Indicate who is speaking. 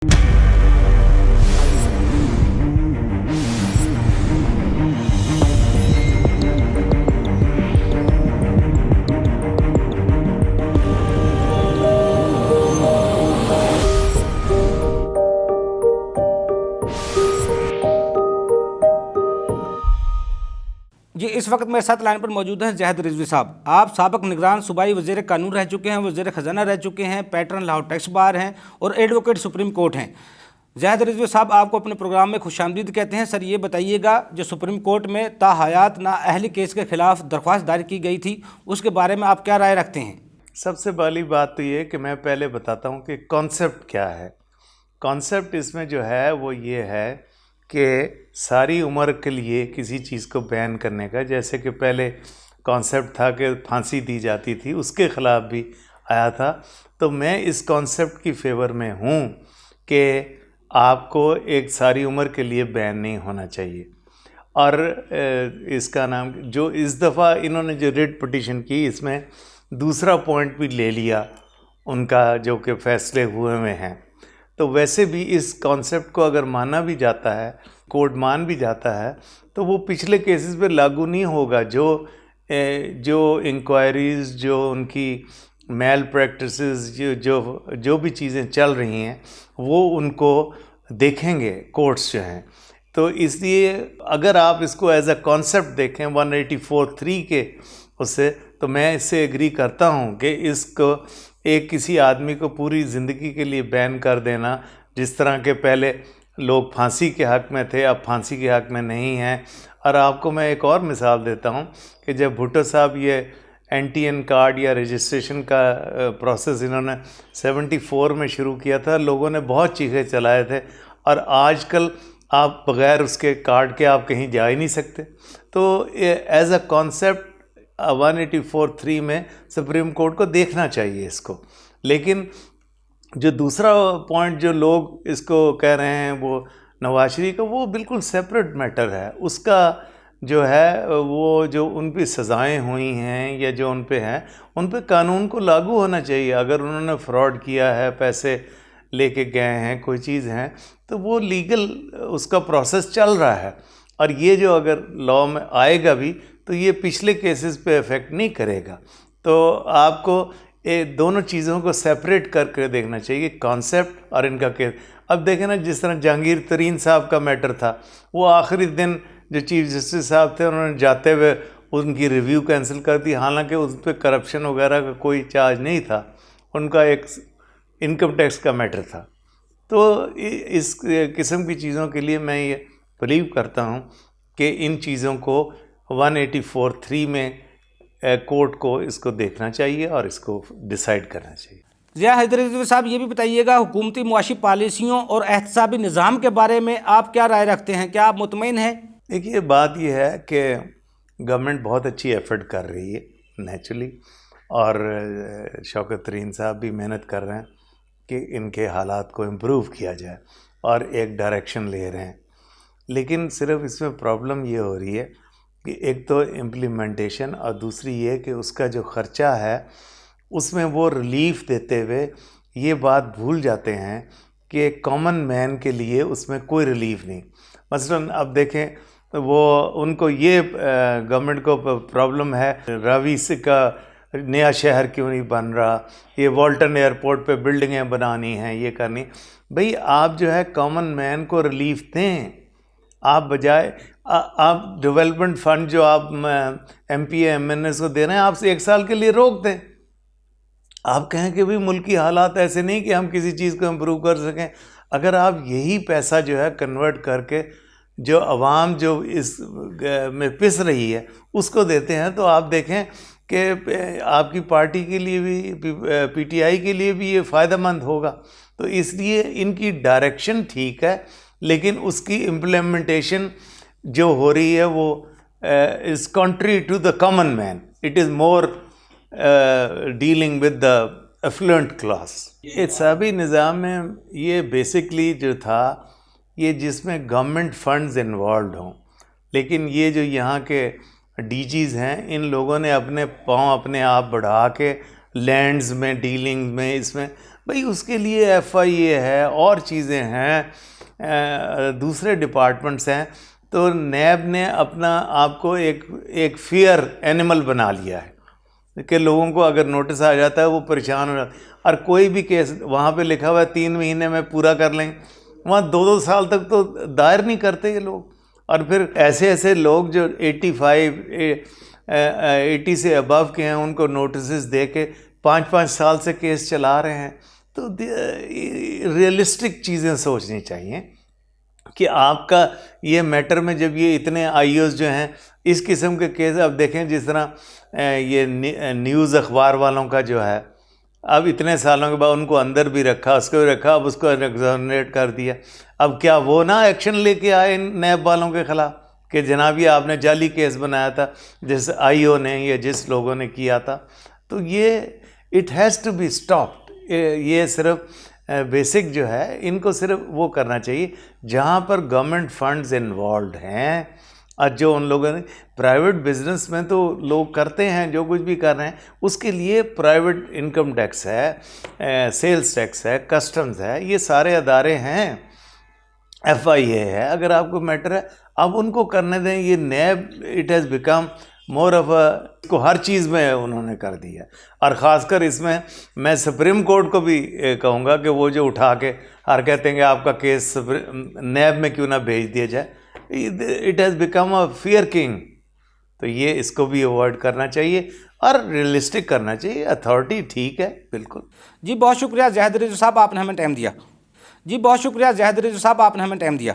Speaker 1: जी, इस वक्त मेरे साथ लाइन पर मौजूद हैं जहद रिजवी साहब। आप साबिक निगरान सूबाई वज़ीर कानून रह चुके हैं, वज़ीर ख़जाना रह चुके हैं, पैटर्न लाहौर टैक्स बार हैं और एडवोकेट सुप्रीम कोर्ट हैं। जहद रिजवी साहब, आपको अपने प्रोग्राम में खुशामदीद कहते हैं। सर, ये बताइएगा, जो सुप्रीम कोर्ट में ताहयात नाअहली केस के खिलाफ दरख्वास्त दायर की गई थी, उसके बारे में आप क्या राय रखते हैं?
Speaker 2: सबसे पहली बात तो ये कि मैं पहले बताता हूँ कि कॉन्सेप्ट क्या है। कॉन्सेप्ट इसमें जो है वो ये है कि सारी उम्र के लिए किसी चीज़ को बैन करने का, जैसे कि पहले कॉन्सेप्ट था कि फांसी दी जाती थी, उसके ख़िलाफ़ भी आया था। तो मैं इस कॉन्सेप्ट की फेवर में हूँ कि आपको एक सारी उम्र के लिए बैन नहीं होना चाहिए। और इसका नाम जो इस दफ़ा इन्होंने जो रिट पिटीशन की, इसमें दूसरा पॉइंट भी ले लिया उनका, जो कि फ़ैसले हुए में हैं। तो वैसे भी इस कॉन्सेप्ट को अगर माना भी जाता है, कोर्ट मान भी जाता है, तो वो पिछले केसेस पे लागू नहीं होगा। जो इंक्वायरीज़, जो उनकी मेल प्रैक्टिसेस, जो भी चीज़ें चल रही हैं, वो उनको देखेंगे कोर्ट्स जो हैं। तो इसलिए अगर आप इसको एज अ कॉन्सेप्ट देखें 184(3) के उससे, तो मैं इससे एग्री करता हूँ कि इसको एक किसी आदमी को पूरी ज़िंदगी के लिए बैन कर देना, जिस तरह के पहले लोग फांसी के हक़ में थे, अब फांसी के हक़ में नहीं हैं। और आपको मैं एक और मिसाल देता हूँ कि जब भुट्टो साहब ये NTN कार्ड या रजिस्ट्रेशन का प्रोसेस इन्होंने 74 में शुरू किया था, लोगों ने बहुत चीखे चलाए थे। और आजकल आप बग़ैर उसके कार्ड के आप कहीं जा ही नहीं सकते। तो एज अ कॉन्सेप्ट 184(3) में सुप्रीम कोर्ट को देखना चाहिए इसको। लेकिन जो दूसरा पॉइंट जो लोग इसको कह रहे हैं वो नवाज शरीफ का, वो बिल्कुल सेपरेट मैटर है। उसका जो है वो जो उन पर सज़ाएँ हुई हैं या जो उन पे हैं, उन पे कानून को लागू होना चाहिए। अगर उन्होंने फ्रॉड किया है, पैसे लेके गए हैं, कोई चीज़ हैं, तो वो लीगल उसका प्रोसेस चल रहा है। और ये जो अगर लॉ में आएगा भी, तो ये पिछले केसेस पे इफ़ेक्ट नहीं करेगा। तो आपको ये दोनों चीज़ों को सेपरेट करके देखना चाहिए, कॉन्सेप्ट और इनका केस। अब देखें ना, जिस तरह जहांगीर तरीन साहब का मैटर था, वो आखिरी दिन जो चीफ जस्टिस साहब थे, उन्होंने जाते हुए उनकी रिव्यू कैंसिल कर दी। हालांकि उस पर करप्शन वगैरह का कोई चार्ज नहीं था, उनका एक इनकम टैक्स का मैटर था। तो इस किस्म की चीज़ों के लिए मैं ये बिलीव करता हूँ कि इन चीज़ों को 184(3) में कोर्ट को इसको देखना चाहिए और इसको डिसाइड करना चाहिए।
Speaker 1: ज़िया हैदरी साहब, ये भी बताइएगा, हुकूमती मुआशी पॉलिसियों और एहतसाबी निज़ाम के बारे में आप क्या राय रखते हैं? क्या आप मुतमईन हैं?
Speaker 2: देखिए, बात यह है कि गवर्नमेंट बहुत अच्छी एफर्ट कर रही है नेचुरली, और शौकत तरीन साहब भी मेहनत कर रहे हैं कि इनके हालात को इम्प्रूव किया जाए और एक डायरेक्शन ले रहे हैं। लेकिन सिर्फ इसमें प्रॉब्लम ये हो रही है कि एक तो इम्प्लीमेंटेशन, और दूसरी ये कि उसका जो ख़र्चा है उसमें वो रिलीफ देते हुए ये बात भूल जाते हैं कि कॉमन मैन के लिए उसमें कोई रिलीफ नहीं। मसलन अब देखें, तो वो उनको ये गवर्नमेंट को प्रॉब्लम है, रावी से का नया शहर क्यों नहीं बन रहा, ये वॉल्टन एयरपोर्ट पे बिल्डिंगें बनानी हैं, ये करनी। भाई, आप जो है कॉमन मैन को रिलीफ दें। आप बजाय आप डेवलपमेंट फंड जो आप MP MNS को दे रहे हैं, आप 1 साल के लिए रोक दें। आप कहें कि भाई मुल्की हालात ऐसे नहीं कि हम किसी चीज़ को इम्प्रूव कर सकें। अगर आप यही पैसा जो है कन्वर्ट करके जो आवाम जो इस में पिस रही है उसको देते हैं, तो आप देखें कि आपकी पार्टी के लिए भी, PTI के लिए भी ये फ़ायदेमंद होगा। तो इसलिए इनकी डायरेक्शन ठीक है, लेकिन उसकी इम्प्लीमेंटेशन जो हो रही है वो is contrary to the common man. It is more dealing with the affluent class. एहतसाबी निज़ाम में ये बेसिकली जो था, ये जिसमें गवर्नमेंट फंड्स इन्वॉल्व हों, लेकिन ये जो यहाँ के DGs हैं, इन लोगों ने अपने पाँव अपने आप बढ़ा के लैंड्स में, डीलिंग में, इसमें भाई उसके लिए FIA है और चीज़ें हैं, दूसरे डिपार्टमेंट्स हैं। तो नैब ने अपना आपको एक फियर एनिमल बना लिया है कि लोगों को अगर नोटिस आ जाता है वो परेशान हो जाता है। और कोई भी केस वहाँ पे लिखा हुआ है 3 महीने में पूरा कर लेंगे, वहाँ 2-2 साल तक तो दायर नहीं करते ये लोग। और फिर ऐसे ऐसे लोग जो 80 से अबव के हैं उनको नोटिस दे के 5-5 साल से केस चला रहे हैं। तो रियलिस्टिक चीज़ें सोचनी चाहिए कि आपका ये मैटर में जब ये इतने IOs जो हैं इस किस्म के केस, अब देखें जिस तरह ये न्यूज़ अखबार वालों का जो है, अब इतने सालों के बाद उनको अंदर भी रखा, उसको भी रखा, अब उसको एग्जोनरेट कर दिया। अब क्या वो ना एक्शन लेके आए नैब वालों के ख़िलाफ़ कि जनाब ये आपने जाली केस बनाया था जिस IO ने या जिस लोगों ने किया था। तो ये it has to be stopped. ये सिर्फ बेसिक जो है इनको सिर्फ वो करना चाहिए जहाँ पर गवर्नमेंट फंड्स इन्वॉल्व हैं। और जो उन लोगों ने प्राइवेट बिजनेस में तो लोग करते हैं जो कुछ भी कर रहे हैं, उसके लिए प्राइवेट इनकम टैक्स है, सेल्स टैक्स है, कस्टम्स है, ये सारे अदारे हैं, FIA है। अगर आपको मैटर है आप उनको करने दें। ये NAB it has become more of को हर चीज़ में उन्होंने कर दिया। और ख़ासकर इसमें मैं सुप्रीम कोर्ट को भी कहूँगा कि वो जो उठा के हर कहते हैं कि आपका केस नैब में क्यों ना भेज दिया जाए, it has become a fear king. तो ये इसको भी अवॉइड करना चाहिए और रियलिस्टिक करना चाहिए। अथॉरिटी ठीक है बिल्कुल।
Speaker 1: जी बहुत शुक्रिया ज़ाहिद रिजवी साहब, आपने हमें टाइम दिया। जी बहुत शुक्रिया ज़ाहिद रिजवी साहब, आपने हमें टाइम दिया।